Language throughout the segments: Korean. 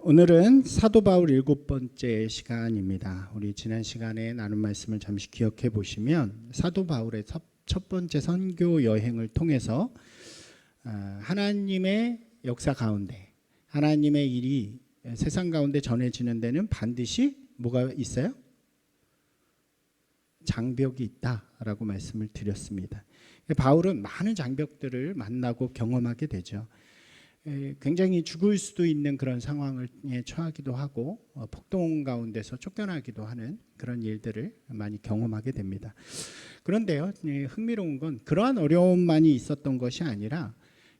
오늘은 사도 바울 7번째 시간입니다. 우리 지난 시간에 나눈 말씀을 잠시 기억해 보시면 사도 바울의 첫 번째 선교 여행을 통해서 하나님의 역사 가운데 하나님의 일이 세상 가운데 전해지는 데는 반드시 뭐가 있어요? 장벽이 있다라고 말씀을 드렸습니다. 바울은 많은 장벽들을 만나고 경험하게 되죠. 굉장히 죽을 수도 있는 그런 상황에 처하기도 하고 폭동 가운데서 쫓겨나기도 하는 그런 일들을 많이 경험하게 됩니다. 그런데요, 흥미로운 건 그러한 어려움만이 있었던 것이 아니라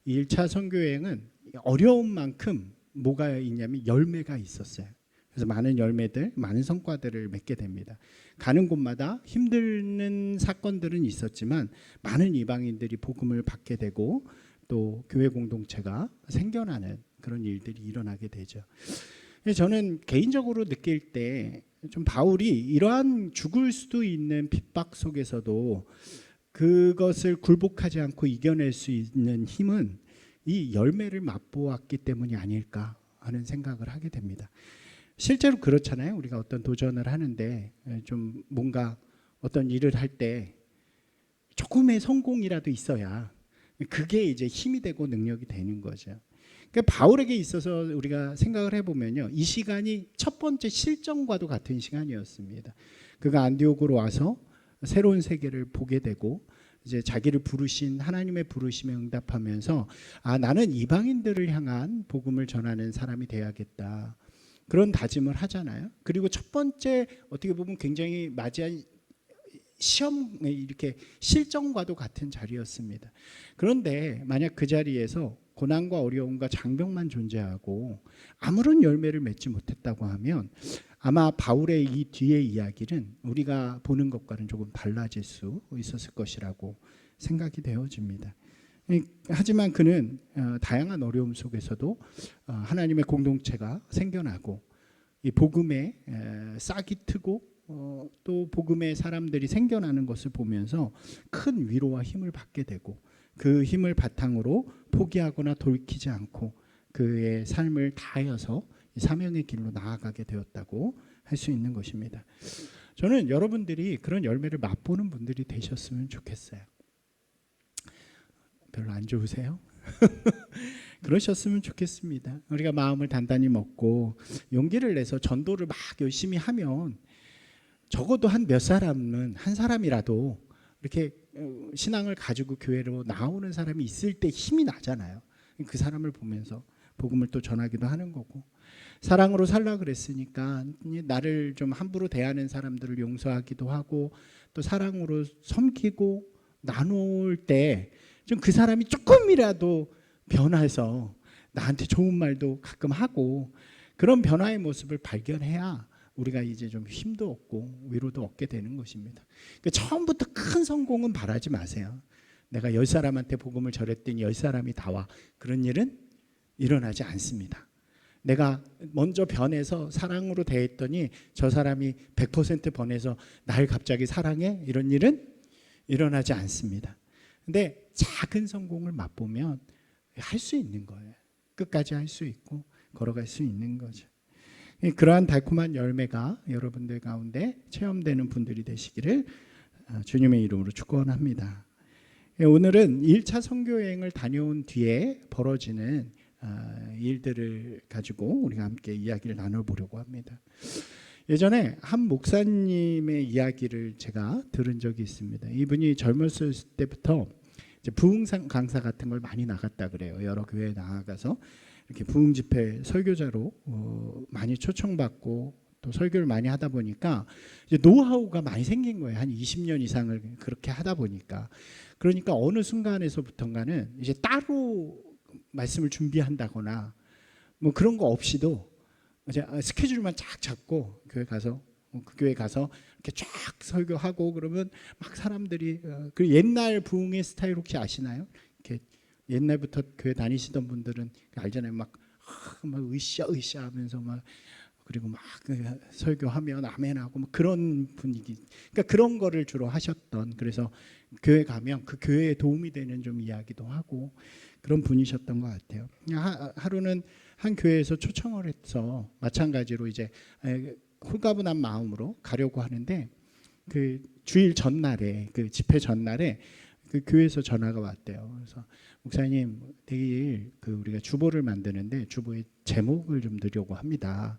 1차 선교여행은 어려운 만큼 뭐가 있냐면 열매가 있었어요. 그래서 많은 열매들, 많은 성과들을 맺게 됩니다. 가는 곳마다 힘든 사건들은 있었지만 많은 이방인들이 복음을 받게 되고 또 교회 공동체가 생겨나는 그런 일들이 일어나게 되죠. 저는 개인적으로 느낄 때 좀 바울이 이러한 죽을 수도 있는 핍박 속에서도 그것을 굴복하지 않고 이겨낼 수 있는 힘은 이 열매를 맛보았기 때문이 아닐까 하는 생각을 하게 됩니다. 실제로 그렇잖아요. 우리가 어떤 도전을 하는데 좀 뭔가 어떤 일을 할 때 조금의 성공이라도 있어야 그게 이제 힘이 되고 능력이 되는 거죠. 그러니까 바울에게 있어서 우리가 생각을 해보면요, 이 시간이 첫 번째 실정과도 같은 시간이었습니다. 그가 안디옥으로 와서 새로운 세계를 보게 되고 이제 자기를 부르신 하나님의 부르심에 응답하면서 나는 이방인들을 향한 복음을 전하는 사람이 돼야겠다, 그런 다짐을 하잖아요. 그리고 첫 번째 어떻게 보면 굉장히 맞이한 시험, 이렇게 실정과도 같은 자리였습니다. 그런데 만약 그 자리에서 고난과 어려움과 장벽만 존재하고 아무런 열매를 맺지 못했다고 하면 아마 바울의 이 뒤의 이야기는 우리가 보는 것과는 조금 달라질 수 있었을 것이라고 생각이 되어집니다. 하지만 그는 다양한 어려움 속에서도 하나님의 공동체가 생겨나고 이 복음에 싹이 트고 또 복음의 사람들이 생겨나는 것을 보면서 큰 위로와 힘을 받게 되고 그 힘을 바탕으로 포기하거나 돌이키지 않고 그의 삶을 다하여서 사명의 길로 나아가게 되었다고 할 수 있는 것입니다. 저는 여러분들이 그런 열매를 맛보는 분들이 되셨으면 좋겠어요. 별로 안 좋으세요? 그러셨으면 좋겠습니다. 우리가 마음을 단단히 먹고 용기를 내서 전도를 막 열심히 하면 적어도 한 몇 사람은, 한 사람이라도 이렇게 신앙을 가지고 교회로 나오는 사람이 있을 때 힘이 나잖아요. 그 사람을 보면서 복음을 또 전하기도 하는 거고, 사랑으로 살라 그랬으니까 나를 좀 함부로 대하는 사람들을 용서하기도 하고 또 사랑으로 섬기고 나눌 때 좀 그 사람이 조금이라도 변해서 나한테 좋은 말도 가끔 하고 그런 변화의 모습을 발견해야 우리가 이제 좀 힘도 얻고 위로도 얻게 되는 것입니다. 그러니까 처음부터 큰 성공은 바라지 마세요. 내가 10사람한테 복음을 전했더니 10사람이 다 와, 그런 일은 일어나지 않습니다. 내가 먼저 변해서 사랑으로 대했더니 저 사람이 100% 변해서 날 갑자기 사랑해, 이런 일은 일어나지 않습니다. 근데 작은 성공을 맛보면 할 수 있는 거예요. 끝까지 할 수 있고 걸어갈 수 있는 거죠. 그러한 달콤한 열매가 여러분들 가운데 체험되는 분들이 되시기를 주님의 이름으로 축원합니다. 오늘은 1차 선교여행을 다녀온 뒤에 벌어지는 일들을 가지고 우리가 함께 이야기를 나눠보려고 합니다. 예전에 한 목사님의 이야기를 제가 들은 적이 있습니다. 이분이 젊었을 때부터 이제 부흥 강사 같은 걸 많이 나갔다 그래요. 여러 교회에 나가서 이렇게 부흥 집회 설교자로 많이 초청받고 또 설교를 많이 하다 보니까 이제 노하우가 많이 생긴 거예요. 한 20년 이상을 그렇게 하다 보니까. 그러니까 어느 순간에서부터인가는 이제 따로 말씀을 준비한다거나 뭐 그런 거 없이도 이제 스케줄만 쫙 잡고 교회 가서 그 교회 가서 이렇게 쫙 설교하고 그러면 막 사람들이 그 옛날 부흥의 스타일 혹시 아시나요? 이렇게 옛날부터 교회 다니시던 분들은 알잖아요. 막 으쌰으쌰 하면서 막 그리고 막 설교하면 아멘하고 막 그런 분위기. 그러니까 그런 거를 주로 하셨던, 그래서 교회 가면 그 교회에 도움이 되는 좀 이야기도 하고 그런 분이셨던 것 같아요. 하루는 한 교회에서 초청을 해서 마찬가지로 이제 홀가분한 마음으로 가려고 하는데 그 주일 전날에 그 집회 전날에 그 교회에서 전화가 왔대요. 그래서 목사님 내일 그 우리가 주보를 만드는데 주보의 제목을 좀 넣으려고 합니다.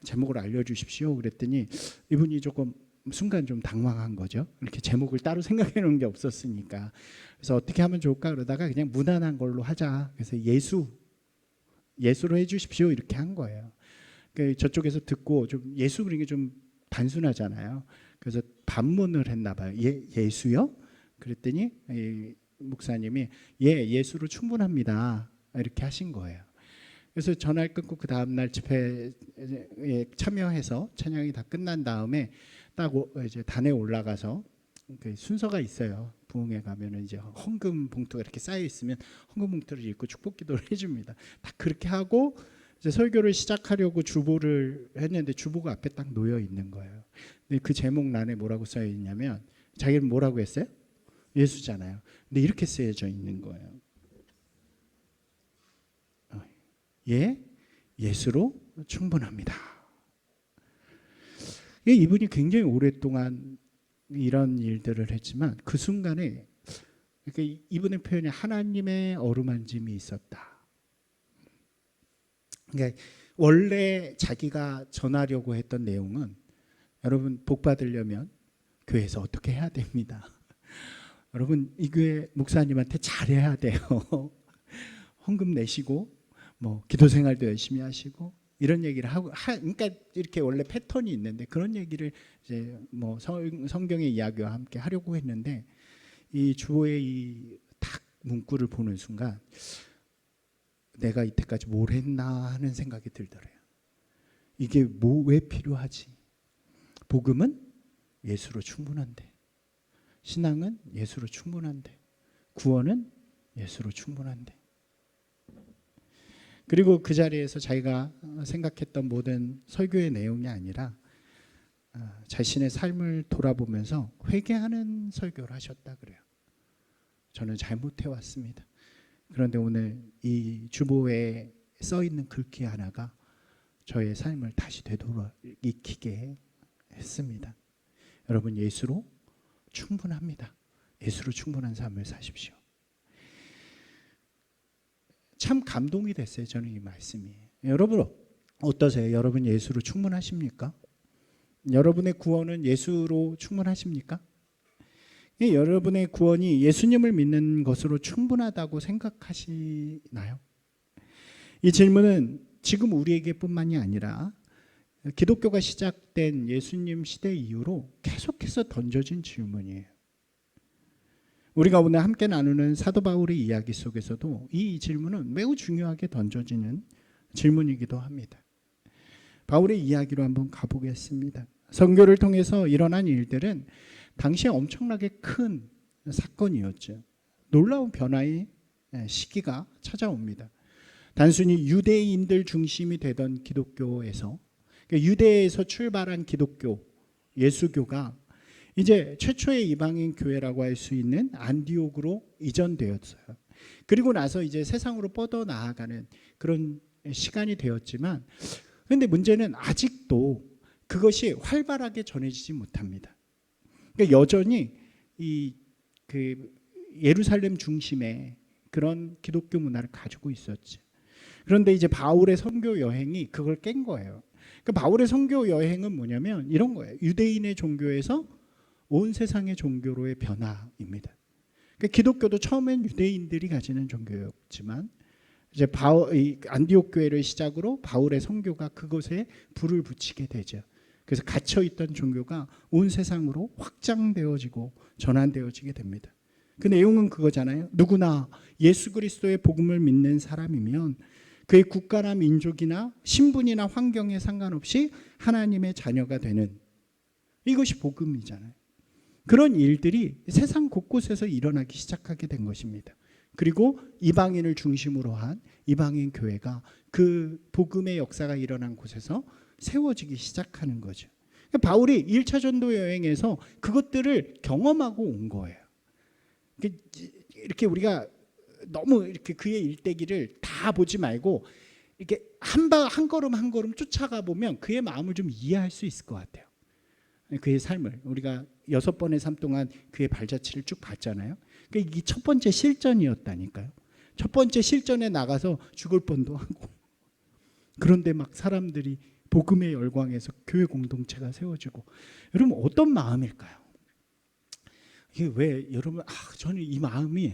제목을 알려주십시오. 그랬더니 이분이 조금 순간 좀 당황한 거죠. 이렇게 제목을 따로 생각해 놓은 게 없었으니까. 그래서 어떻게 하면 좋을까 그러다가 그냥 무난한 걸로 하자. 그래서 예수로 해주십시오 이렇게 한 거예요. 저쪽에서 듣고 좀 예수 그런 게 좀 단순하잖아요. 그래서 반문을 했나 봐요. 예수요? 그랬더니 목사님이 예수로 충분합니다 이렇게 하신 거예요. 그래서 전화를 끊고 그 다음날 집회에 참여해서 찬양이 다 끝난 다음에 딱 이제 단에 올라가서 그 순서가 있어요. 부흥회 가면은 이제 헌금 봉투가 이렇게 쌓여 있으면 헌금 봉투를 읽고 축복 기도를 해줍니다. 딱 그렇게 하고 이제 설교를 시작하려고 주보를 했는데 주보가 앞에 딱 놓여 있는 거예요. 근데 그 제목란에 뭐라고 써 있냐면 자기는 뭐라고 했어요? 예수잖아요. 근데 이렇게 쓰여져 있는 거예요. 예수로 충분합니다. 이분이 굉장히 오랫동안 이런 일들을 했지만 그 순간에 이분의 표현이 하나님의 어루만짐이 있었다. 그러니까 원래 자기가 전하려고 했던 내용은 여러분 복 받으려면 교회에서 어떻게 해야 됩니다. 여러분 이 교회 목사님한테 잘해야 돼요. 헌금 내시고 뭐 기도 생활도 열심히 하시고 이런 얘기를 하고 그러니까 이렇게 원래 패턴이 있는데 그런 얘기를 이제 뭐 성경의 이야기와 함께 하려고 했는데 이 주보의 이 딱 문구를 보는 순간 내가 이때까지 뭘 했나 하는 생각이 들더래요. 이게 왜 필요하지? 복음은 예수로 충분한데, 신앙은 예수로 충분한데, 구원은 예수로 충분한데. 그리고 그 자리에서 자기가 생각했던 모든 설교의 내용이 아니라 자신의 삶을 돌아보면서 회개하는 설교를 하셨다 그래요. 저는 잘못해왔습니다. 그런데 오늘 이 주보에 써 있는 글귀 하나가 저의 삶을 다시 되돌아익히게 했습니다. 여러분 예수로 충분합니다. 예수로 충분한 삶을 사십시오. 참 감동이 됐어요. 저는 이 말씀이. 여러분 어떠세요? 여러분 예수로 충분하십니까? 여러분의 구원은 예수로 충분하십니까? 여러분의 구원이 예수님을 믿는 것으로 충분하다고 생각하시나요? 이 질문은 지금 우리에게 뿐만이 아니라 기독교가 시작된 예수님 시대 이후로 계속해서 던져진 질문이에요. 우리가 오늘 함께 나누는 사도 바울의 이야기 속에서도 이 질문은 매우 중요하게 던져지는 질문이기도 합니다. 바울의 이야기로 한번 가보겠습니다. 선교를 통해서 일어난 일들은 당시에 엄청나게 큰 사건이었죠. 놀라운 변화의 시기가 찾아옵니다. 단순히 유대인들 중심이 되던 기독교에서 유대에서 출발한 기독교, 예수교가 이제 최초의 이방인 교회라고 할 수 있는 안디옥으로 이전되었어요. 그리고 나서 이제 세상으로 뻗어 나아가는 그런 시간이 되었지만, 그런데 문제는 아직도 그것이 활발하게 전해지지 못합니다. 그러니까 여전히 그 예루살렘 중심의 그런 기독교 문화를 가지고 있었지. 그런데 이제 바울의 선교 여행이 그걸 깬 거예요. 그러니까 바울의 선교 여행은 뭐냐면 이런 거예요. 유대인의 종교에서 온 세상의 종교로의 변화입니다. 그러니까 기독교도 처음엔 유대인들이 가지는 종교였지만 이제 안디옥 교회를 시작으로 바울의 선교가 그것에 불을 붙이게 되죠. 그래서 갇혀 있던 종교가 온 세상으로 확장되어지고 전환되어지게 됩니다. 그 내용은 그거잖아요. 누구나 예수 그리스도의 복음을 믿는 사람이면 그의 국가나 민족이나 신분이나 환경에 상관없이 하나님의 자녀가 되는, 이것이 복음이잖아요. 그런 일들이 세상 곳곳에서 일어나기 시작하게 된 것입니다. 그리고 이방인을 중심으로 한 이방인 교회가 그 복음의 역사가 일어난 곳에서 세워지기 시작하는 거죠. 바울이 1차 전도 여행에서 그것들을 경험하고 온 거예요. 이렇게 우리가 너무 이렇게 그의 일대기를 다 보지 말고 이렇게 한 걸음 한 걸음 쫓아가 보면 그의 마음을 좀 이해할 수 있을 것 같아요. 그의 삶을 우리가 6번의 삶 동안 그의 발자취를 쭉 봤잖아요. 그러니까 이게 첫 번째 실전이었다니까요. 첫 번째 실전에 나가서 죽을 뻔도 하고, 그런데 막 사람들이 복음의 열광에서 교회 공동체가 세워지고. 여러분 어떤 마음일까요? 이게 왜 여러분 저는 이 마음이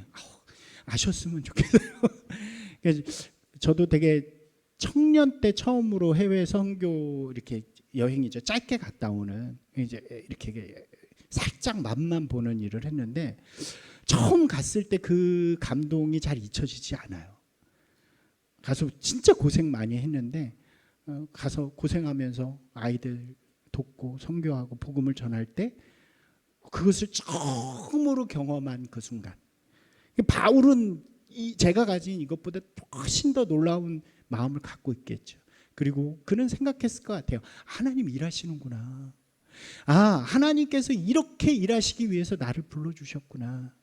아셨으면 좋겠어요. 저도 되게 청년 때 처음으로 해외 선교 이렇게 여행이죠. 짧게 갔다 오는, 이제 이렇게 살짝 맛만 보는 일을 했는데, 처음 갔을 때 그 감동이 잘 잊혀지지 않아요. 가서 진짜 고생 많이 했는데, 가서 고생하면서 아이들 돕고 선교하고 복음을 전할 때 그것을 처음으로 경험한 그 순간, 바울은 제가 가진 이것보다 훨씬 더 놀라운 마음을 갖고 있겠죠. 그리고 그는 생각했을 것 같아요. 하나님 일하시는구나. 하나님께서 이렇게 일하시기 위해서 나를 불러주셨구나.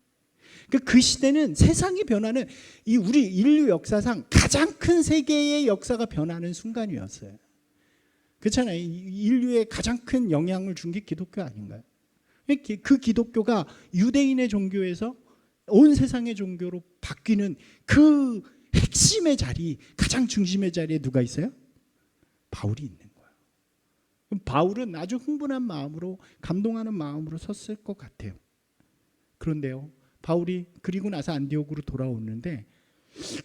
그 시대는 세상이 변하는, 이 우리 인류 역사상 가장 큰 세계의 역사가 변하는 순간이었어요. 그렇잖아요. 인류에 가장 큰 영향을 준 게 기독교 아닌가요? 그 기독교가 유대인의 종교에서 온 세상의 종교로 바뀌는 그 핵심의 자리, 가장 중심의 자리에 누가 있어요? 바울이 있는 거예요. 그럼 바울은 아주 흥분한 마음으로, 감동하는 마음으로 섰을 것 같아요. 그런데요, 바울이 그리고 나서 안디옥으로 돌아오는데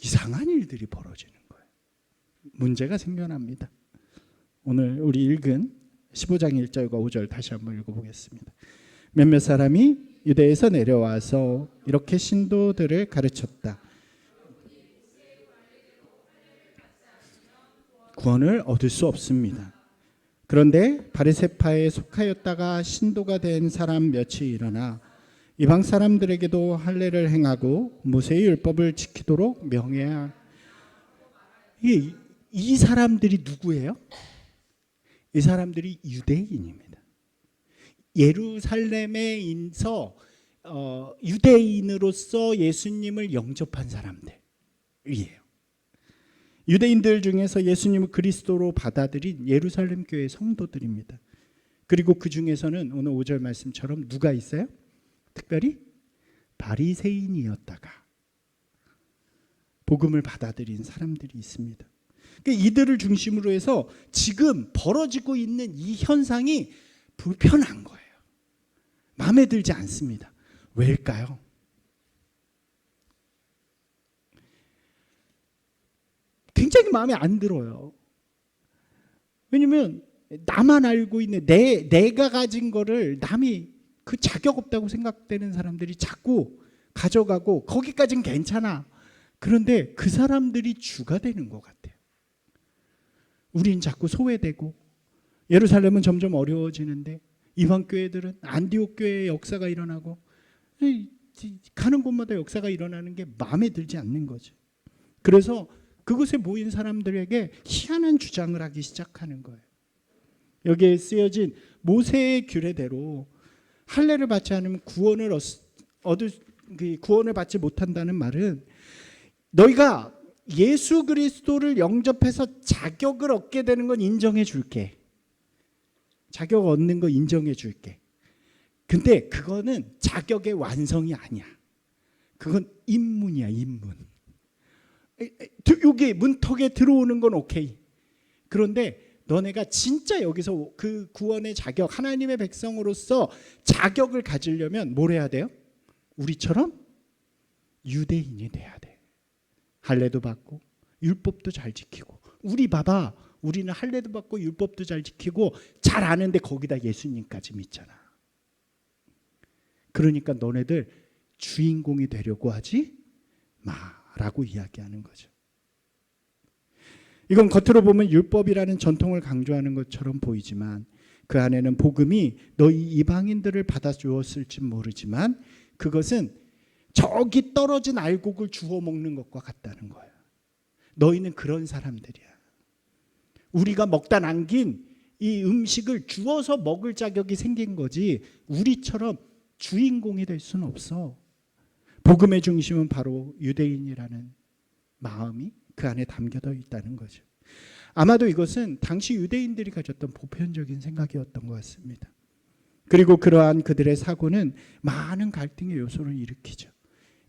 이상한 일들이 벌어지는 거예요. 문제가 생겨납니다. 오늘 우리 읽은 15장 1절과 5절 다시 한번 읽어보겠습니다. 몇몇 사람이 유대에서 내려와서 이렇게 신도들을 가르쳤다. 구원을 얻을 수 없습니다. 그런데 바리새파에 속하였다가 신도가 된 사람 몇이 일어나 이방 사람들에게도 할례를 행하고 모세의 율법을 지키도록 명해야. 이 사람들이 누구예요? 이 사람들이 유대인입니다. 예루살렘에서 유대인으로서 예수님을 영접한 사람들이에요. 유대인들 중에서 예수님을 그리스도로 받아들인 예루살렘 교회 성도들입니다. 그리고 그 중에서는 오늘 5절 말씀처럼 누가 있어요? 특별히 바리새인이었다가 복음을 받아들인 사람들이 있습니다. 그러니까 이들을 중심으로 해서 지금 벌어지고 있는 이 현상이 불편한 거예요. 마음에 들지 않습니다. 왜일까요? 굉장히 마음에 안 들어요. 왜냐면 나만 알고 있는 내가 가진 거를 남이 그 자격 없다고 생각되는 사람들이 자꾸 가져가고, 거기까지는 괜찮아. 그런데 그 사람들이 주가 되는 것 같아요. 우린 자꾸 소외되고, 예루살렘은 점점 어려워지는데 이방 교회들은, 안디옥 교회의 역사가 일어나고, 가는 곳마다 역사가 일어나는 게 마음에 들지 않는 거죠. 그래서 그곳에 모인 사람들에게 희한한 주장을 하기 시작하는 거예요. 여기에 쓰여진 모세의 규례대로 할례를 받지 않으면 구원을 받지 못한다는 말은, 너희가 예수 그리스도를 영접해서 자격을 얻게 되는 건 인정해 줄게. 자격 얻는 거 인정해 줄게. 근데 그거는 자격의 완성이 아니야. 그건 입문이야, 입문. 여기 문턱에 들어오는 건 오케이. 그런데 너네가 진짜 여기서 그 구원의 자격, 하나님의 백성으로서 자격을 가지려면 뭘 해야 돼요? 우리처럼 유대인이 돼야 돼. 할례도 받고 율법도 잘 지키고. 우리 봐봐, 우리는 할례도 받고 율법도 잘 지키고 잘 아는데 거기다 예수님까지 믿잖아. 그러니까 너네들 주인공이 되려고 하지 마라고 이야기하는 거죠. 이건 겉으로 보면 율법이라는 전통을 강조하는 것처럼 보이지만 그 안에는 복음이 너희 이방인들을 받아주었을지 모르지만 그것은 저기 떨어진 알곡을 주워 먹는 것과 같다는 거예요. 너희는 그런 사람들이야. 우리가 먹다 남긴 이 음식을 주워서 먹을 자격이 생긴 거지 우리처럼 주인공이 될 수는 없어. 복음의 중심은 바로 유대인이라는 마음이 그 안에 담겨져 있다는 거죠. 아마도 이것은 당시 유대인들이 가졌던 보편적인 생각이었던 것 같습니다. 그리고 그러한 그들의 사고는 많은 갈등의 요소를 일으키죠.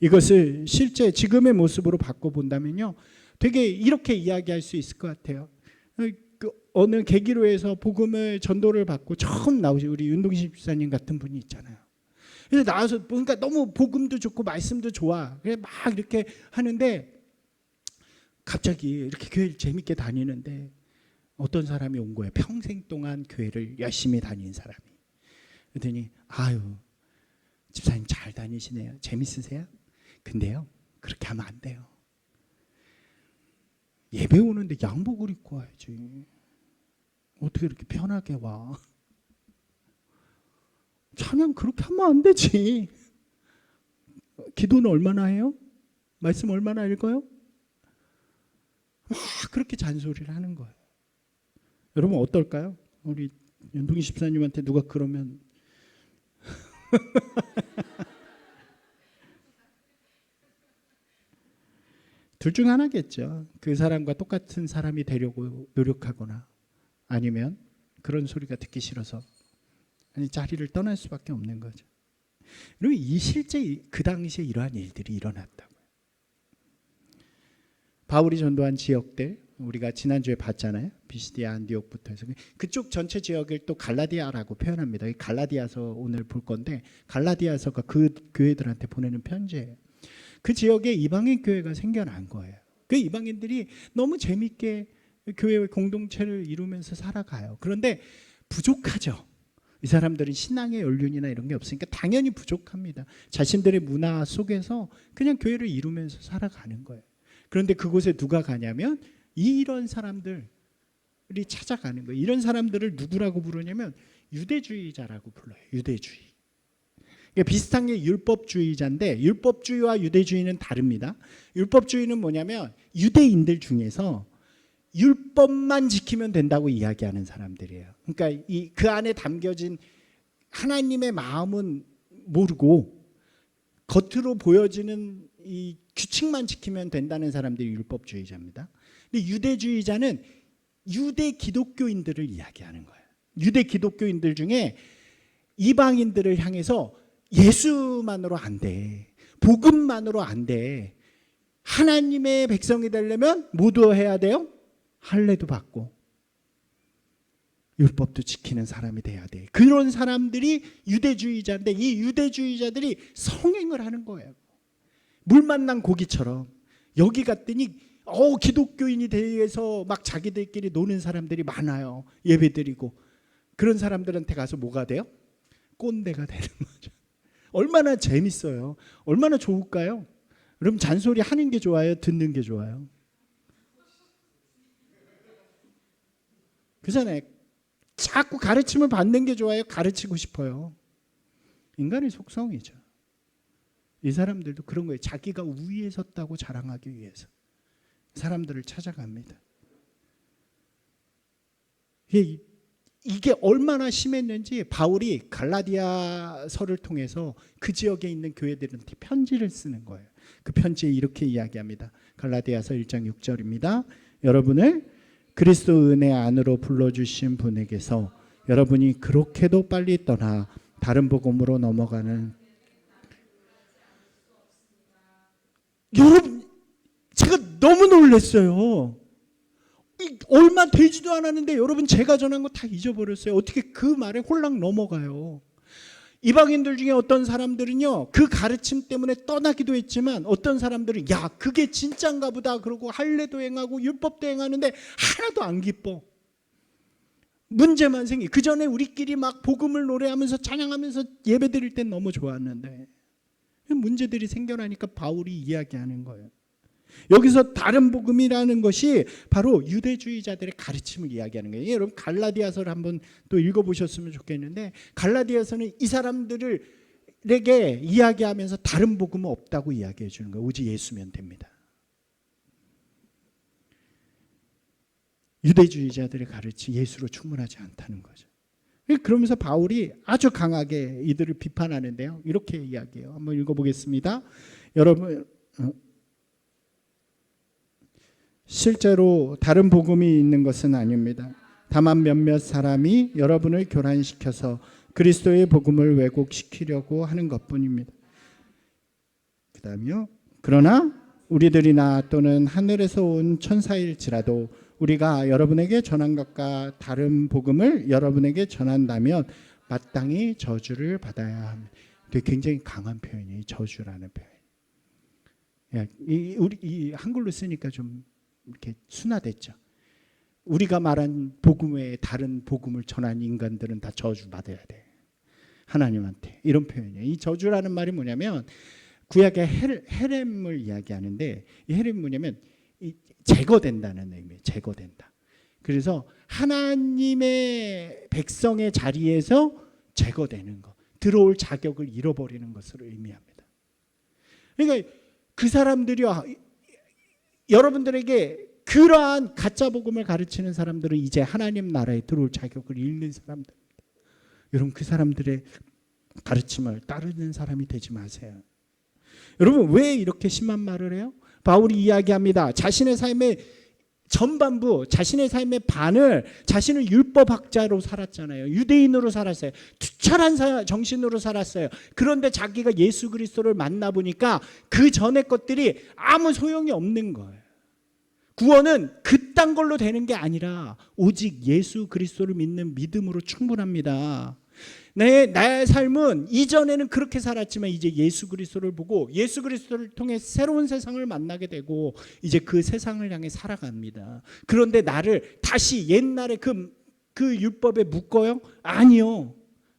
이것을 실제 지금의 모습으로 바꿔본다면요, 되게 이렇게 이야기할 수 있을 것 같아요. 어느 계기로에서 복음을 전도를 받고 처음 나오신 우리 윤동신 집사님 같은 분이 있잖아요. 그래서 나와서 보니까 너무 복음도 좋고 말씀도 좋아. 그래 막 이렇게 하는데 갑자기 이렇게 교회를 재밌게 다니는데 어떤 사람이 온 거예요. 평생 동안 교회를 열심히 다닌 사람이. 그랬더니 아유, 집사님 잘 다니시네요. 재밌으세요? 근데요, 그렇게 하면 안 돼요. 예배 오는데 양복을 입고 와야지. 어떻게 이렇게 편하게 와? 찬양 그렇게 하면 안 되지. 기도는 얼마나 해요? 말씀 얼마나 읽어요? 막 그렇게 잔소리를 하는 거예요. 여러분 어떨까요? 우리 윤동희 집사님한테 누가 그러면 둘 중 하나겠죠. 그 사람과 똑같은 사람이 되려고 노력하거나 아니면 그런 소리가 듣기 싫어서 자리를 떠날 수밖에 없는 거죠. 그리고 실제 그 당시에 이러한 일들이 일어났다고요. 바울이 전도한 지역들 우리가 지난주에 봤잖아요. 비시디아 안디옥부터 해서 그쪽 전체 지역을 또 갈라디아라고 표현합니다. 갈라디아서 오늘 볼 건데 갈라디아서가 그 교회들한테 보내는 편지예요. 그 지역에 이방인 교회가 생겨난 거예요. 그 이방인들이 너무 재밌게 교회 공동체를 이루면서 살아가요. 그런데 부족하죠. 이 사람들은 신앙의 연륜이나 이런 게 없으니까 당연히 부족합니다. 자신들의 문화 속에서 그냥 교회를 이루면서 살아가는 거예요. 그런데 그곳에 누가 가냐면 이런 사람들이 찾아가는 거예요. 이런 사람들을 누구라고 부르냐면 유대주의자라고 불러요. 유대주의. 비슷한 게 율법주의자인데 율법주의와 유대주의는 다릅니다. 율법주의는 뭐냐면 유대인들 중에서 율법만 지키면 된다고 이야기하는 사람들이에요. 그러니까 그 안에 담겨진 하나님의 마음은 모르고 겉으로 보여지는 이 규칙만 지키면 된다는 사람들이 율법주의자입니다. 근데 유대주의자는 유대 기독교인들을 이야기하는 거예요. 유대 기독교인들 중에 이방인들을 향해서 예수만으로 안 돼. 복음만으로 안 돼. 하나님의 백성이 되려면 모두 해야 돼요? 할례도 받고 율법도 지키는 사람이 돼야 돼. 그런 사람들이 유대주의자인데 이 유대주의자들이 성행을 하는 거예요. 물 만난 고기처럼. 여기 갔더니 기독교인이 돼서 막 자기들끼리 노는 사람들이 많아요. 예배드리고. 그런 사람들한테 가서 뭐가 돼요? 꼰대가 되는 거죠. 얼마나 재밌어요. 얼마나 좋을까요? 그럼 잔소리 하는 게 좋아요? 듣는 게 좋아요? 그잖아요. 자꾸 가르침을 받는 게 좋아요? 가르치고 싶어요? 인간의 속성이죠. 이 사람들도 그런 거예요. 자기가 우위에 섰다고 자랑하기 위해서 사람들을 찾아갑니다. 이게 얼마나 심했는지 바울이 갈라디아서를 통해서 그 지역에 있는 교회들한테 편지를 쓰는 거예요. 그 편지에 이렇게 이야기합니다. 갈라디아서 1장 6절입니다. 여러분을 그리스도 은혜 안으로 불러주신 분에게서 여러분이 그렇게도 빨리 떠나 다른 복음으로 넘어가는 여러분 제가 너무 놀랐어요. 얼마 되지도 않았는데 여러분 제가 전한 거 다 잊어버렸어요. 어떻게 그 말에 홀랑 넘어가요. 이방인들 중에 어떤 사람들은요 그 가르침 때문에 떠나기도 했지만 어떤 사람들은 야 그게 진짠가 보다 그러고 할례도 행하고 율법도 행하는데 하나도 안 기뻐. 문제만 생기. 그 전에 우리끼리 막 복음을 노래하면서 찬양하면서 예배드릴 땐 너무 좋았는데 문제들이 생겨나니까 바울이 이야기하는 거예요. 여기서 다른 복음이라는 것이 바로 유대주의자들의 가르침을 이야기하는 거예요. 여러분 갈라디아서를 한번 또 읽어보셨으면 좋겠는데 갈라디아서는 이 사람들에게 이야기하면서 다른 복음은 없다고 이야기해 주는 거예요. 오직 예수면 됩니다. 유대주의자들의 가르침 예수로 충분하지 않다는 거죠. 그러면서 바울이 아주 강하게 이들을 비판하는데요. 이렇게 이야기해요. 한번 읽어보겠습니다. 여러분 실제로 다른 복음이 있는 것은 아닙니다. 다만 몇몇 사람이 여러분을 교란시켜서 그리스도의 복음을 왜곡시키려고 하는 것뿐입니다. 그 다음이요. 그러나 우리들이나 또는 하늘에서 온 천사일지라도 우리가 여러분에게 전한 것과 다른 복음을 여러분에게 전한다면 마땅히 저주를 받아야 합니다. 되게 굉장히 강한 표현이에요. 저주라는 표현. 우리 한글로 쓰니까 좀 이렇게 순화됐죠. 우리가 말한 복음 외에 다른 복음을 전한 인간들은 다 저주 받아야 돼. 하나님한테. 이런 표현이에요. 이 저주라는 말이 뭐냐면 구약의 헤렘을 이야기하는데 이 헤렘이 뭐냐면 제거된다는 의미예요. 제거된다. 그래서 하나님의 백성의 자리에서 제거되는 것, 들어올 자격을 잃어버리는 것을 의미합니다. 그러니까 그 사람들이 여러분들에게 그러한 가짜 복음을 가르치는 사람들은 이제 하나님 나라에 들어올 자격을 잃는 사람들입니다. 여러분 그 사람들의 가르침을 따르는 사람이 되지 마세요. 여러분 왜 이렇게 심한 말을 해요? 바울이 이야기합니다. 자신의 삶의 전반부, 자신의 삶의 반을 자신은 율법학자로 살았잖아요. 유대인으로 살았어요. 투철한 정신으로 살았어요. 그런데 자기가 예수 그리스도를 만나보니까 그 전의 것들이 아무 소용이 없는 거예요. 구원은 그딴 걸로 되는 게 아니라 오직 예수 그리스도를 믿는 믿음으로 충분합니다. 나의 삶은 이전에는 그렇게 살았지만 이제 예수 그리스도를 보고 예수 그리스도를 통해 새로운 세상을 만나게 되고 이제 그 세상을 향해 살아갑니다. 그런데 나를 다시 옛날에 그 율법에 묶어요? 아니요.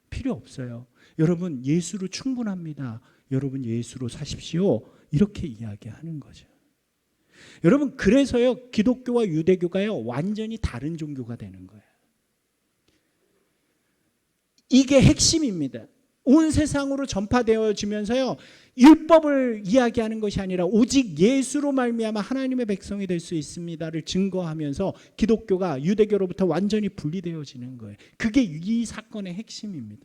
필요 없어요. 여러분 예수로 충분합니다. 여러분 예수로 사십시오. 이렇게 이야기하는 거죠. 여러분 그래서요 기독교와 유대교가요 완전히 다른 종교가 되는 거예요. 이게 핵심입니다. 온 세상으로 전파되어지면서요 율법을 이야기하는 것이 아니라 오직 예수로 말미암아 하나님의 백성이 될 수 있습니다를 증거하면서 기독교가 유대교로부터 완전히 분리되어지는 거예요. 그게 이 사건의 핵심입니다.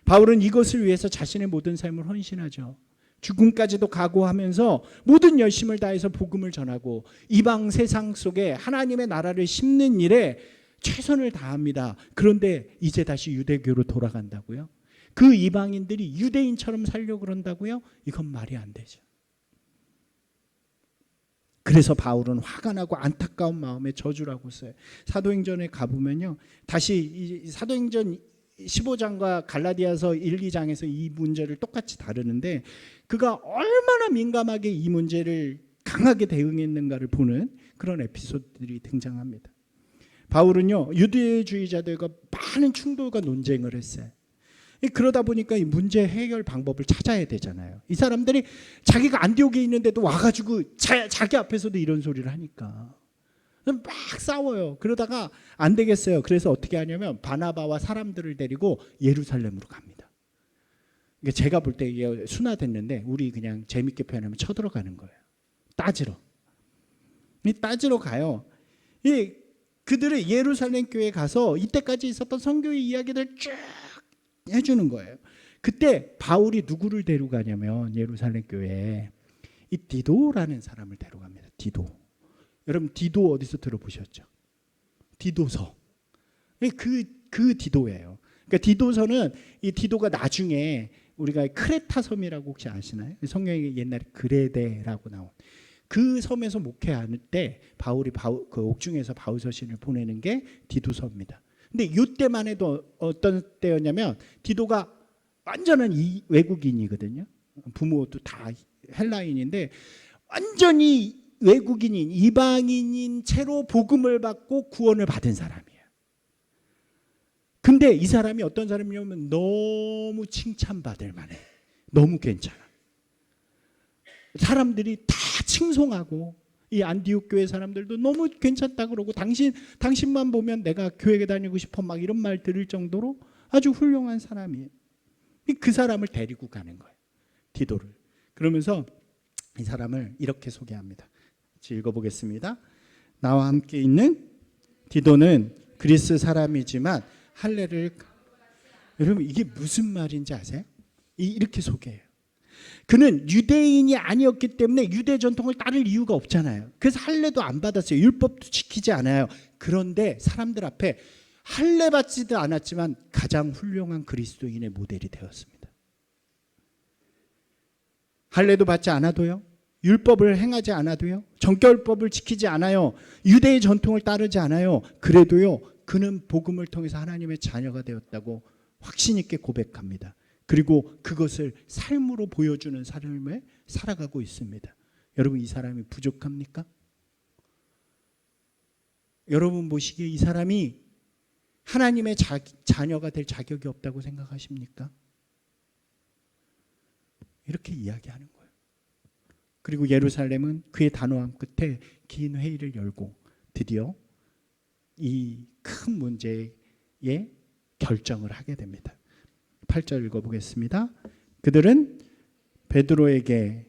바울은 이것을 위해서 자신의 모든 삶을 헌신하죠. 죽음까지도 각오하면서 모든 열심을 다해서 복음을 전하고 이방 세상 속에 하나님의 나라를 심는 일에 최선을 다합니다. 그런데 이제 다시 유대교로 돌아간다고요? 그 이방인들이 유대인처럼 살려고 그런다고요? 이건 말이 안 되죠. 그래서 바울은 화가 나고 안타까운 마음에 저주라고 써요. 사도행전에 가보면요. 다시 사도행전 15장과 갈라디아서 1, 2장에서 이 문제를 똑같이 다루는데 그가 얼마나 민감하게 이 문제를 강하게 대응했는가를 보는 그런 에피소드들이 등장합니다. 바울은요 유대주의자들과 많은 충돌과 논쟁을 했어요. 그러다 보니까 이 문제 해결 방법을 찾아야 되잖아요. 이 사람들이 자기가 안디옥에 있는데도 와가지고 자기 앞에서도 이런 소리를 하니까 막 싸워요. 그러다가 안 되겠어요. 그래서 어떻게 하냐면 바나바와 사람들을 데리고 예루살렘으로 갑니다. 그러니까 제가 볼 때 이게 순화됐는데 우리 그냥 재밌게 표현하면 쳐들어가는 거예요. 따지러 가요. 그들의 예루살렘 교회에 가서 이때까지 있었던 선교의 이야기들 쭉 해주는 거예요. 그때 바울이 누구를 데려가냐면 예루살렘 교회에 이 디도라는 사람을 데려갑니다. 디도. 여러분 디도 어디서 들어보셨죠? 디도서. 그 디도예요. 그러니까 디도서는 이 디도가 나중에 우리가 크레타 섬이라고 혹시 아시나요? 성경에 옛날에 그레데라고 나온 그 섬에서 목회할 때 바울이 그 옥중에서 바울 서신을 보내는 게 디도서입니다. 근데 이때만 해도 어떤 때였냐면 디도가 완전한 외국인이거든요. 부모도 다 헬라인인데 완전히 외국인인 이방인인 채로 복음을 받고 구원을 받은 사람이에요. 근데 이 사람이 어떤 사람이냐면 너무 칭찬받을 만해. 너무 괜찮아. 사람들이 다 칭송하고 이 안디옥 교회 사람들도 너무 괜찮다 그러고 당신만 보면 내가 교회에 다니고 싶어 막 이런 말 들을 정도로 아주 훌륭한 사람이에요. 그 사람을 데리고 가는 거예요. 디도를. 그러면서 이 사람을 이렇게 소개합니다. 읽어보겠습니다. 나와 함께 있는 디도는 그리스 사람이지만 할례를 여러분 이게 무슨 말인지 아세요? 이렇게 소개해요. 그는 유대인이 아니었기 때문에 유대 전통을 따를 이유가 없잖아요. 그래서 할례도 안 받았어요. 율법도 지키지 않아요. 그런데 사람들 앞에 할례 받지도 않았지만 가장 훌륭한 그리스도인의 모델이 되었습니다. 할례도 받지 않아도요, 율법을 행하지 않아도요, 정결법을 지키지 않아요, 유대의 전통을 따르지 않아요. 그래도요, 그는 복음을 통해서 하나님의 자녀가 되었다고 확신 있게 고백합니다. 그리고 그것을 삶으로 보여주는 삶을 살아가고 있습니다. 여러분, 이 사람이 부족합니까? 여러분 보시기에 이 사람이 하나님의 자녀가 될 자격이 없다고 생각하십니까? 이렇게 이야기하는 거예요. 그리고 예루살렘은 그의 단호함 끝에 긴 회의를 열고 드디어 이 큰 문제에 결정을 하게 됩니다. 8절 읽어보겠습니다. 그들은 베드로에게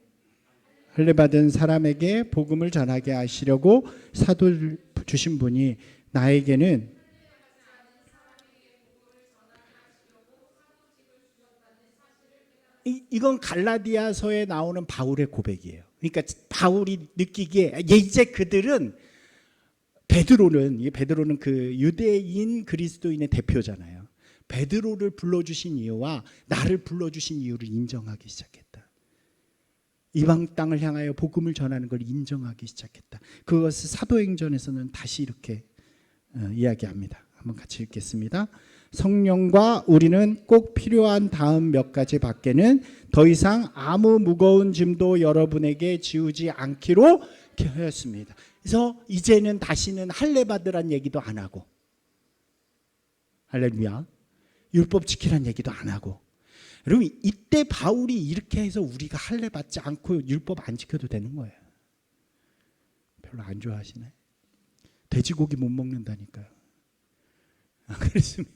할례받은 사람에게 복음을 전하게 하시려고 사도를 주신 분이 나에게는 이건 갈라디아서에 나오는 바울의 고백이에요. 그러니까 바울이 느끼기에 이제 그들은 베드로는 그 유대인 그리스도인의 대표잖아요. 베드로를 불러주신 이유와 나를 불러주신 이유를 인정하기 시작했다. 이방 땅을 향하여 복음을 전하는 걸 인정하기 시작했다. 그것을 사도행전에서는 다시 이렇게 이야기합니다. 한번 같이 읽겠습니다. 성령과 우리는 꼭 필요한 다음 몇 가지 밖에는 더 이상 아무 무거운 짐도 여러분에게 지우지 않기로 하였습니다. 그래서 이제는 다시는 할례 받으란 얘기도 안 하고, 할렐루야, 율법 지키란 얘기도 안 하고. 여러분, 이때 바울이 이렇게 해서 우리가 할례 받지 않고 율법 안 지켜도 되는 거예요. 별로 안 좋아하시네. 돼지고기 못 먹는다니까요. 그렇습니다.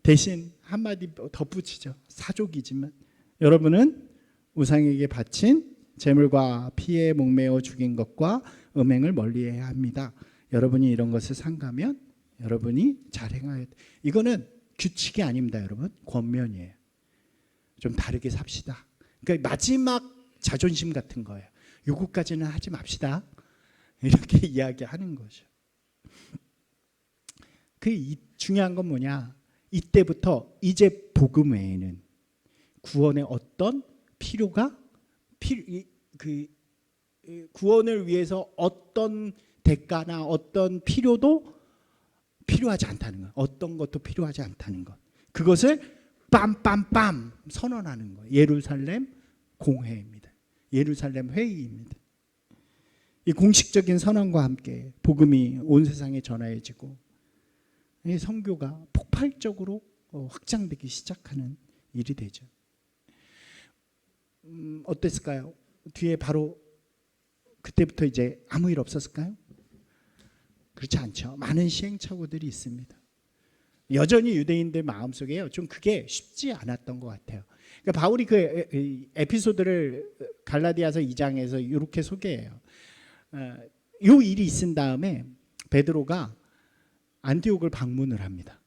대신 한마디 덧붙이죠. 사족이지만 여러분은 우상에게 바친 재물과 피에 목매어 죽인 것과 음행을 멀리해야 합니다. 여러분이 이런 것을 삼가면 여러분이 잘 행하여. 이거는 규칙이 아닙니다, 여러분. 권면이에요. 좀 다르게 삽시다. 그러니까 마지막 자존심 같은 거예요. 요거까지는 하지 맙시다. 이렇게 이야기하는 거죠. 중요한 건 뭐냐? 이때부터 이제 복음 외에는 구원의 어떤 구원을 위해서 어떤 대가나 어떤 필요도 필요하지 않다는 것. 어떤 것도 필요하지 않다는 것. 그것을 빰빰빰 선언하는 거예요. 예루살렘 공회입니다. 예루살렘 회의입니다. 이 공식적인 선언과 함께 복음이 온 세상에 전해지고 이 선교가 폭발적으로 확장되기 시작하는 일이 되죠. 어땠을까요? 뒤에 바로 그때부터 이제 아무 일 없었을까요? 그렇지 않죠. 많은 시행착오들이 있습니다. 여전히 유대인들 마음속에요, 좀 그게 쉽지 않았던 것 같아요. 그러니까 바울이 그 에피소드를 갈라디아서 2장에서 이렇게 소개해요. 이 일이 있은 다음에 베드로가 안디옥을 방문을 합니다.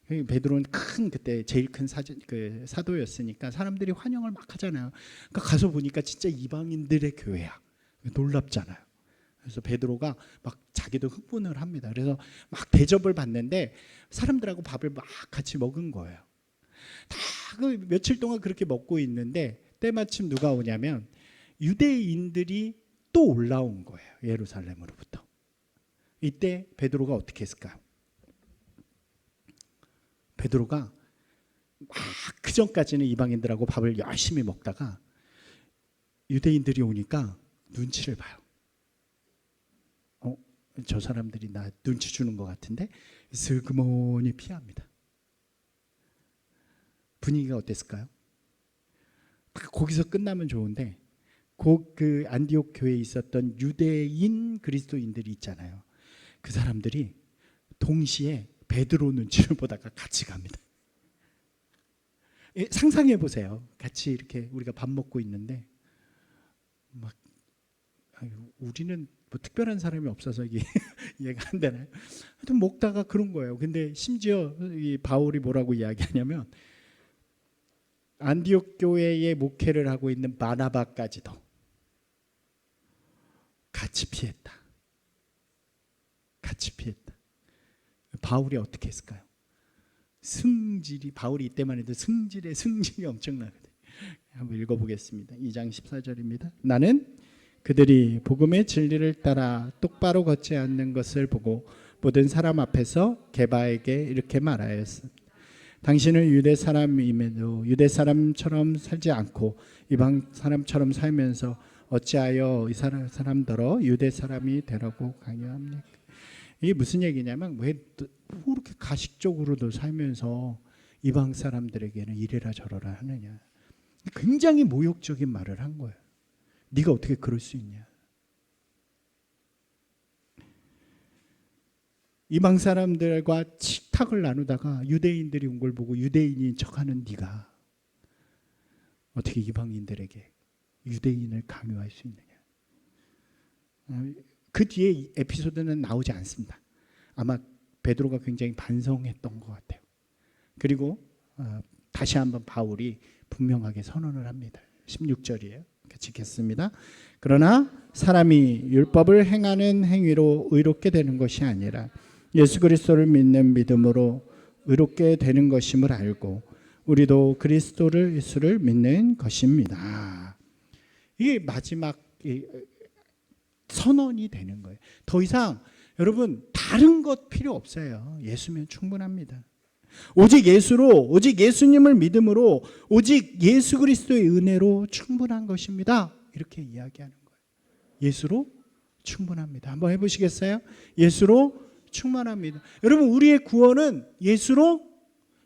베드로는 그때 제일 큰 사도였으니까 사람들이 환영을 막 하잖아요. 그러니까 가서 보니까 진짜 이방인들의 교회야. 놀랍잖아요. 그래서 베드로가 막 자기도 흥분을 합니다. 그래서 막 대접을 받는데 사람들하고 밥을 막 같이 먹은 거예요. 다 그 며칠 동안 그렇게 먹고 있는데 때마침 누가 오냐면 유대인들이 또 올라온 거예요. 예루살렘으로부터. 이때 베드로가 어떻게 했을까요? 베드로가 막 그전까지는 이방인들하고 밥을 열심히 먹다가 유대인들이 오니까 눈치를 봐요. 저 사람들이 나 눈치 주는 것 같은데 슬그머니 피합니다. 분위기가 어땠을까요? 거기서 끝나면 좋은데 그 안디옥 교회에 있었던 유대인 그리스도인들이 있잖아요. 그 사람들이 동시에 베드로 눈치를 보다가 같이 갑니다. 상상해 보세요. 같이 이렇게 우리가 밥 먹고 있는데 막 우리는 뭐 특별한 사람이 없어서 이해가 안 되나요? 하여튼 먹다가 그런 거예요. 근데 심지어 이 바울이 뭐라고 이야기하냐면 안디옥 교회에 목회를 하고 있는 바나바까지도 같이 피했다. 같이 피했다. 바울이 어떻게 했을까요? 바울이 이때만 해도 승질이 엄청나거든요. 한번 읽어보겠습니다. 2장 14절입니다. 나는 그들이 복음의 진리를 따라 똑바로 걷지 않는 것을 보고 모든 사람 앞에서 게바에게 이렇게 말하였습니다. 당신은 유대 사람임에도 유대 사람처럼 살지 않고 이방 사람처럼 살면서 어찌하여 이 사람더러 유대 사람이 되라고 강요합니까? 이게 무슨 얘기냐면 왜 이렇게 가식적으로도 살면서 이방 사람들에게는 이래라 저러라 하느냐. 굉장히 모욕적인 말을 한 거예요. 네가 어떻게 그럴 수 있냐. 이방 사람들과 식탁을 나누다가 유대인들이 온 걸 보고 유대인인 척하는 네가 어떻게 이방인들에게 유대인을 강요할 수 있느냐. 그 뒤에 에피소드는 나오지 않습니다. 아마 베드로가 굉장히 반성했던 것 같아요. 그리고 다시 한번 바울이 분명하게 선언을 합니다. 16절이에요. 지켰습니다. 그러나 사람이 율법을 행하는 행위로 의롭게 되는 것이 아니라 예수 그리스도를 믿는 믿음으로 의롭게 되는 것임을 알고 우리도 그리스도를 예수를 믿는 것입니다. 이게 마지막 선언이 되는 거예요. 더 이상 여러분 다른 것 필요 없어요. 예수면 충분합니다. 오직 예수로, 오직 예수님을 믿음으로, 오직 예수 그리스도의 은혜로 충분한 것입니다. 이렇게 이야기하는 거예요. 예수로 충분합니다. 한번 해보시겠어요? 예수로 충만합니다. 여러분 우리의 구원은 예수로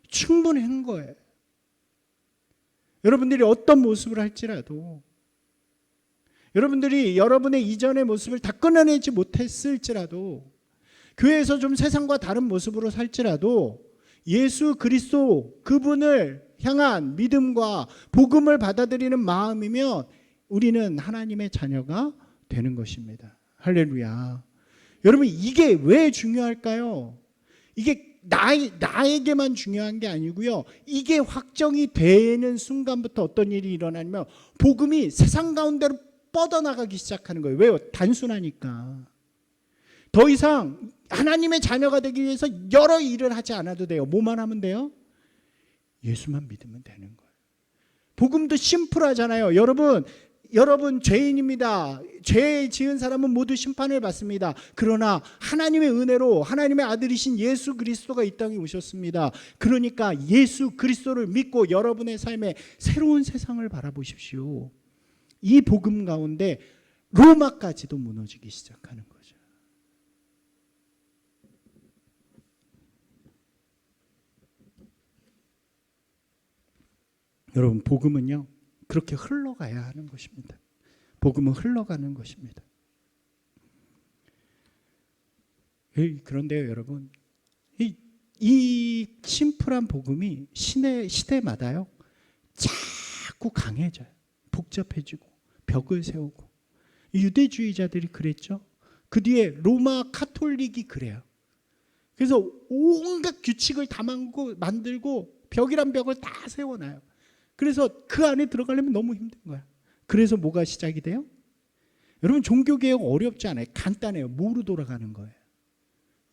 충분한 거예요. 여러분들이 어떤 모습을 할지라도, 여러분들이 여러분의 이전의 모습을 다 끊어내지 못했을지라도, 교회에서 좀 세상과 다른 모습으로 살지라도 예수 그리스도 그분을 향한 믿음과 복음을 받아들이는 마음이면 우리는 하나님의 자녀가 되는 것입니다. 할렐루야. 여러분 이게 왜 중요할까요? 이게 나에게만 중요한 게 아니고요. 이게 확정이 되는 순간부터 어떤 일이 일어나냐면 복음이 세상 가운데로 뻗어나가기 시작하는 거예요. 왜요? 단순하니까. 더 이상 하나님의 자녀가 되기 위해서 여러 일을 하지 않아도 돼요. 뭐만 하면 돼요? 예수만 믿으면 되는 거예요. 복음도 심플하잖아요. 여러분 죄인입니다. 죄 지은 사람은 모두 심판을 받습니다. 그러나 하나님의 은혜로 하나님의 아들이신 예수 그리스도가 이 땅에 오셨습니다. 그러니까 예수 그리스도를 믿고 여러분의 삶에 새로운 세상을 바라보십시오. 이 복음 가운데 로마까지도 무너지기 시작하는 거죠. 여러분 복음은요 그렇게 흘러가야 하는 것입니다. 복음은 흘러가는 것입니다. 그런데요 여러분 이 심플한 복음이 시대마다요 자꾸 강해져요. 복잡해지고 벽을 세우고. 유대주의자들이 그랬죠. 그 뒤에 로마 카톨릭이 그래요. 그래서 온갖 규칙을 다 만들고 벽이란 벽을 다 세워놔요. 그래서 그 안에 들어가려면 너무 힘든 거야. 그래서 뭐가 시작이 돼요? 여러분 종교개혁 어렵지 않아요. 간단해요. 뭐로 돌아가는 거예요?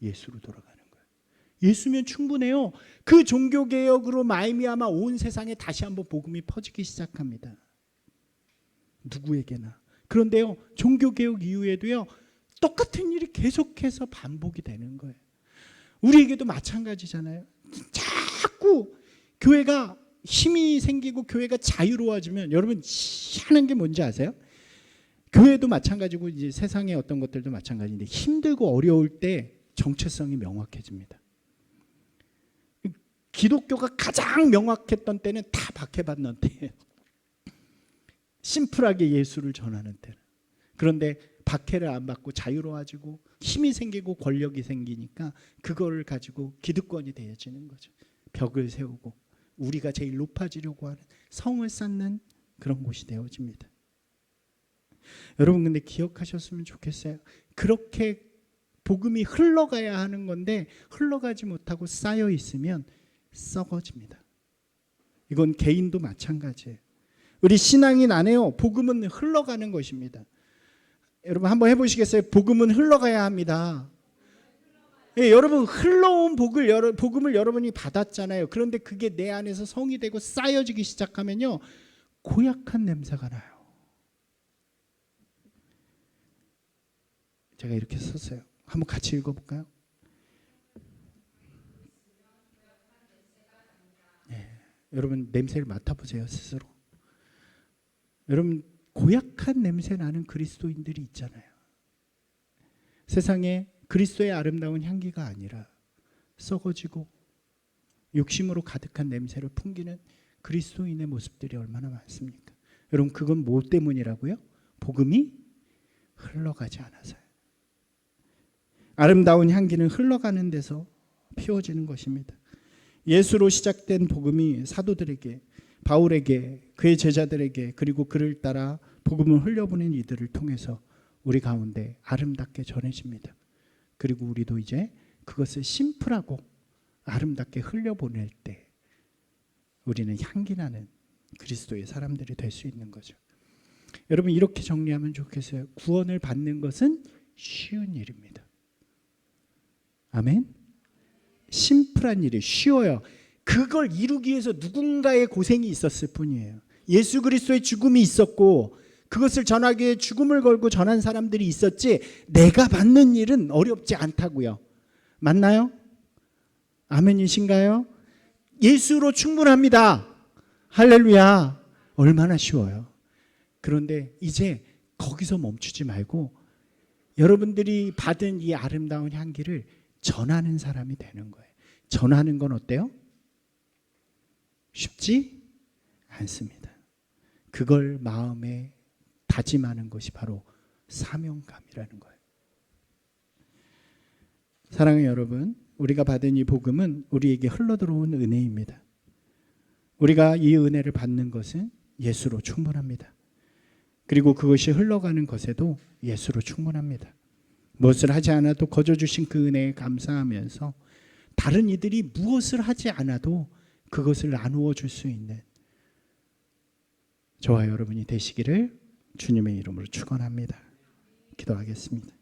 예수로 돌아가는 거예요. 예수면 충분해요. 그 종교개혁으로 말미암아 온 세상에 다시 한번 복음이 퍼지기 시작합니다. 누구에게나. 그런데요 종교개혁 이후에도요 똑같은 일이 계속해서 반복이 되는 거예요. 우리에게도 마찬가지잖아요. 자꾸 교회가 힘이 생기고 교회가 자유로워지면 여러분 하는 게 뭔지 아세요? 교회도 마찬가지고 이제 세상의 어떤 것들도 마찬가지인데 힘들고 어려울 때 정체성이 명확해집니다. 기독교가 가장 명확했던 때는 다 박해받는 때예요. 심플하게 예수를 전하는 때는. 그런데 박해를 안 받고 자유로워지고 힘이 생기고 권력이 생기니까 그거를 가지고 기득권이 되어지는 거죠. 벽을 세우고 우리가 제일 높아지려고 하는 성을 쌓는 그런 곳이 되어집니다. 여러분 근데 기억하셨으면 좋겠어요. 그렇게 복음이 흘러가야 하는 건데 흘러가지 못하고 쌓여 있으면 썩어집니다. 이건 개인도 마찬가지예요. 우리 신앙인 안에요. 복음은 흘러가는 것입니다. 여러분 한번 해보시겠어요? 복음은 흘러가야 합니다. 예, 여러분 흘러온 복음을 여러분이 받았잖아요. 그런데 그게 내 안에서 성이 되고 쌓여지기 시작하면요, 고약한 냄새가 나요. 제가 이렇게 썼어요. 한번 같이 읽어볼까요? 예, 여러분 냄새를 맡아보세요 스스로. 여러분 고약한 냄새 나는 그리스도인들이 있잖아요. 세상에 그리스도의 아름다운 향기가 아니라 썩어지고 욕심으로 가득한 냄새를 풍기는 그리스도인의 모습들이 얼마나 많습니까? 여러분 그건 뭐 때문이라고요? 복음이 흘러가지 않아서요. 아름다운 향기는 흘러가는 데서 피워지는 것입니다. 예수로 시작된 복음이 사도들에게, 바울에게, 그의 제자들에게, 그리고 그를 따라 복음을 흘려보낸 이들을 통해서 우리 가운데 아름답게 전해집니다. 그리고 우리도 이제 그것을 심플하고 아름답게 흘려보낼 때 우리는 향기나는 그리스도의 사람들이 될 수 있는 거죠. 여러분 이렇게 정리하면 좋겠어요. 구원을 받는 것은 쉬운 일입니다. 아멘. 심플한 일이 쉬워요. 그걸 이루기 위해서 누군가의 고생이 있었을 뿐이에요. 예수 그리스도의 죽음이 있었고 그것을 전하기 위해 죽음을 걸고 전한 사람들이 있었지, 내가 받는 일은 어렵지 않다고요. 맞나요? 아멘이신가요? 예수로 충분합니다. 할렐루야. 얼마나 쉬워요. 그런데 이제 거기서 멈추지 말고 여러분들이 받은 이 아름다운 향기를 전하는 사람이 되는 거예요. 전하는 건 어때요? 쉽지 않습니다. 그걸 마음에 다짐하는 것이 바로 사명감이라는 거예요. 사랑하는 여러분, 우리가 받은 이 복음은 우리에게 흘러들어온 은혜입니다. 우리가 이 은혜를 받는 것은 예수로 충분합니다. 그리고 그것이 흘러가는 것에도 예수로 충분합니다. 무엇을 하지 않아도 거저 주신 그 은혜에 감사하면서 다른 이들이 무엇을 하지 않아도 그것을 나누어 줄 수 있는 저와 여러분이 되시기를 주님의 이름으로 축원합니다. 기도하겠습니다.